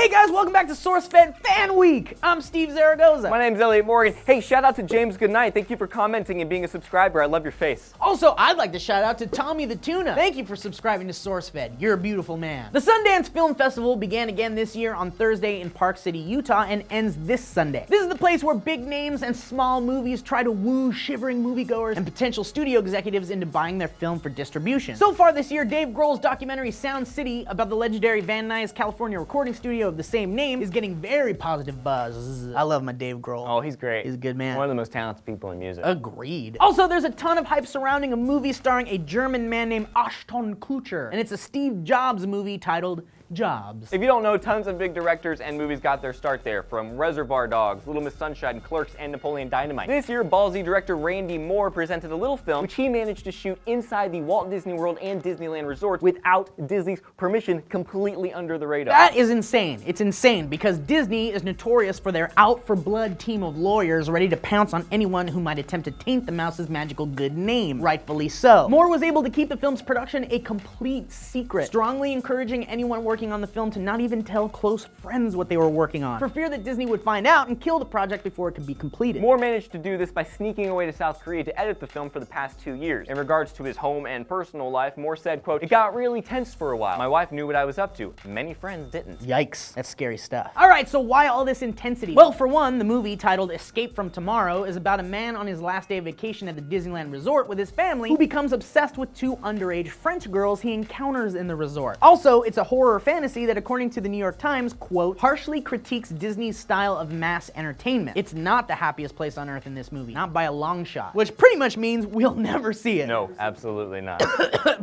Hey guys, welcome back to SourceFed Fan Week. I'm Steve Zaragoza. My name's Elliot Morgan. Hey, shout out to James Goodnight. Thank you for commenting and being a subscriber. I love your face. Also, I'd like to shout out to Tommy the Tuna. Thank you for subscribing to SourceFed. You're a beautiful man. The Sundance Film Festival began again this year on Thursday in Park City, Utah, and ends this Sunday. This is the place where big names and small movies try to woo shivering moviegoers and potential studio executives into buying their film for distribution. So far this year, Dave Grohl's documentary Sound City about the legendary Van Nuys, California recording studio of the same name is getting very positive buzz. I love my Dave Grohl. Oh, he's great. He's a good man. One of the most talented people in music. Agreed. Also, there's a ton of hype surrounding a movie starring a German man named Ashton Kutcher, and it's a Steve Jobs movie titled Jobs. If you don't know, tons of big directors and movies got their start there, from Reservoir Dogs, Little Miss Sunshine, Clerks, and Napoleon Dynamite. This year, ballsy director Randy Moore presented a little film which he managed to shoot inside the Walt Disney World and Disneyland resorts without Disney's permission, completely under the radar. That is insane. It's insane because Disney is notorious for their out-for-blood team of lawyers ready to pounce on anyone who might attempt to taint the mouse's magical good name. Rightfully so. Moore was able to keep the film's production a complete secret, strongly encouraging anyone working on the film to not even tell close friends what they were working on, for fear that Disney would find out and kill the project before it could be completed. Moore managed to do this by sneaking away to South Korea to edit the film for the past 2 years. In regards to his home and personal life, Moore said, quote, "It got really tense for a while. My wife knew what I was up to. Many friends didn't." Yikes, that's scary stuff. Alright, so why all this intensity? Well, for one, the movie, titled Escape from Tomorrow, is about a man on his last day of vacation at the Disneyland resort with his family who becomes obsessed with 2 underage French girls he encounters in the resort. Also, it's a horror fantasy that, according to the New York Times, quote, harshly critiques Disney's style of mass entertainment. It's not the happiest place on earth in this movie, not by a long shot, which pretty much means we'll never see it. No, absolutely not.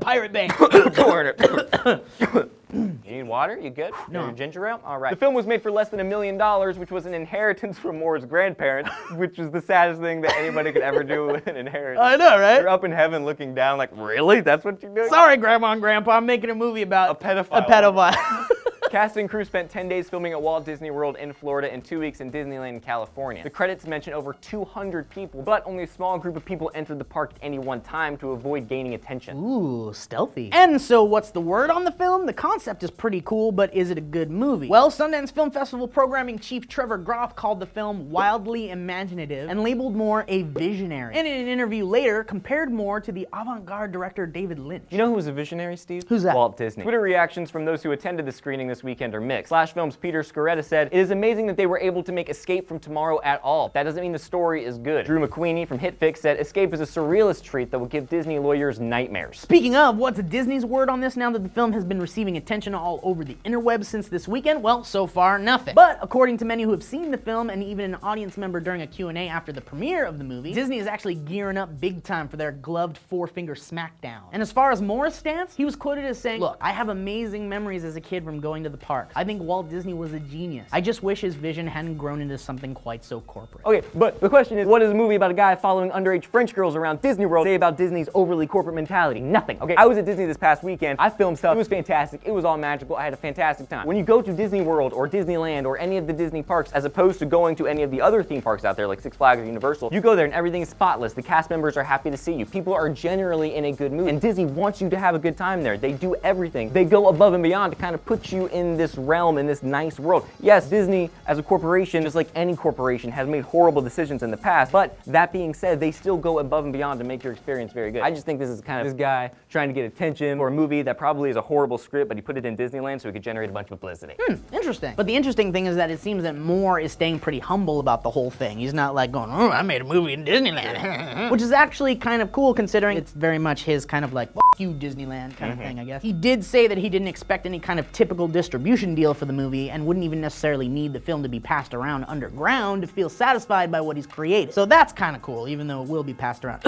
Pirate Bay. You need water? You good? No. Your ginger ale? All right. The film was made for less than $1 million, which was an inheritance from Moore's grandparents, which was the saddest thing that anybody could ever do with an inheritance. I know, right? You're up in heaven looking down like, really? That's what you're doing? Sorry, Grandma and Grandpa, I'm making a movie about A pedophile. A pedophile. Cast and crew spent 10 days filming at Walt Disney World in Florida and 2 weeks in Disneyland in California. The credits mention over 200 people, but only a small group of people entered the park at any one time to avoid gaining attention. Ooh, stealthy. And so what's the word on the film? The concept is pretty cool, but is it a good movie? Well, Sundance Film Festival programming chief Trevor Groff called the film wildly imaginative and labeled Moore a visionary. And in an interview later, compared Moore to the avant-garde director David Lynch. You know who was a visionary, Steve? Who's that? Walt Disney. Twitter reactions from those who attended the screening this weekend are mixed. Slash Film's Peter Scoretta said, "It is amazing that they were able to make Escape from Tomorrow at all. That doesn't mean the story is good." Drew McQueenie from HitFix said, "Escape is a surrealist treat that will give Disney lawyers nightmares." Speaking of, what's Disney's word on this now that the film has been receiving attention all over the interwebs since this weekend? Well, so far, nothing. But according to many who have seen the film and even an audience member during a Q&A after the premiere of the movie, Disney is actually gearing up big time for their gloved 4-finger smackdown. And as far as Moore's stance, he was quoted as saying, "Look, I have amazing memories as a kid from going to the park. I think Walt Disney was a genius. I just wish his vision hadn't grown into something quite so corporate." Okay, but the question is, what does a movie about a guy following underage French girls around Disney World say about Disney's overly corporate mentality? Nothing. Okay, I was at Disney this past weekend. I filmed stuff. It was fantastic. It was all magical. I had a fantastic time. When you go to Disney World or Disneyland or any of the Disney parks, as opposed to going to any of the other theme parks out there like Six Flags or Universal, you go there and everything is spotless. The cast members are happy to see you. People are generally in a good mood. And Disney wants you to have a good time there. They do everything. They go above and beyond to kind of put you in this realm, in this nice world. Yes, Disney as a corporation, just like any corporation, has made horrible decisions in the past, but that being said, they still go above and beyond to make your experience very good. I just think this is kind of this guy trying to get attention for a movie that probably is a horrible script, but he put it in Disneyland so he could generate a bunch of publicity. Interesting. But the interesting thing is that it seems that Moore is staying pretty humble about the whole thing. He's not like going, "Oh, I made a movie in Disneyland," which is actually kind of cool considering it's very much his kind of like, "F you, Disneyland," kind of thing, I guess. He did say that he didn't expect any kind of typical distribution deal for the movie and wouldn't even necessarily need the film to be passed around underground to feel satisfied by what he's created. So that's kind of cool, even though it will be passed around.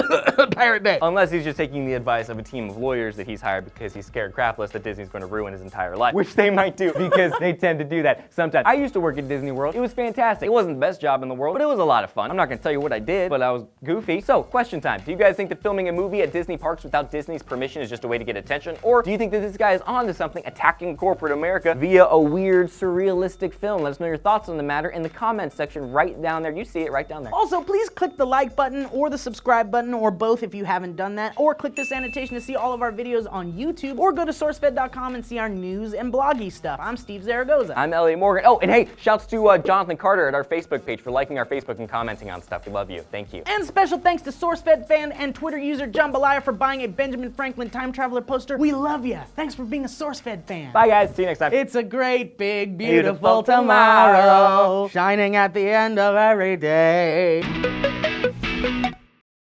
Pirate Bay. Unless he's just taking the advice of a team of lawyers that he's hired because he's scared crapless that Disney's going to ruin his entire life, which they might do because they tend to do that sometimes. I used to work at Disney World. It was fantastic. It wasn't the best job in the world, but it was a lot of fun. I'm not going to tell you what I did, but I was goofy. So, question time. Do you guys think that filming a movie at Disney parks without Disney's permission is just a way to get attention? Or do you think that this guy is onto something, attacking corporate America via a weird, surrealistic film? Let us know your thoughts on the matter in the comments section right down there. You see it right down there. Also, please click the like button or the subscribe button or both if you haven't done that, or click this annotation to see all of our videos on YouTube, or go to SourceFed.com and see our news and bloggy stuff. I'm Steve Zaragoza. I'm Elliot Morgan. Oh, and hey, shouts to Jonathan Carter at our Facebook page for liking our Facebook and commenting on stuff. We love you. Thank you. And special thanks to SourceFed fan and Twitter user Jambalaya for buying a Benjamin Franklin Time Traveler poster. We love you. Thanks for being a SourceFed fan. Bye, guys. See you next time. It's a great, big, beautiful tomorrow, shining at the end of every day.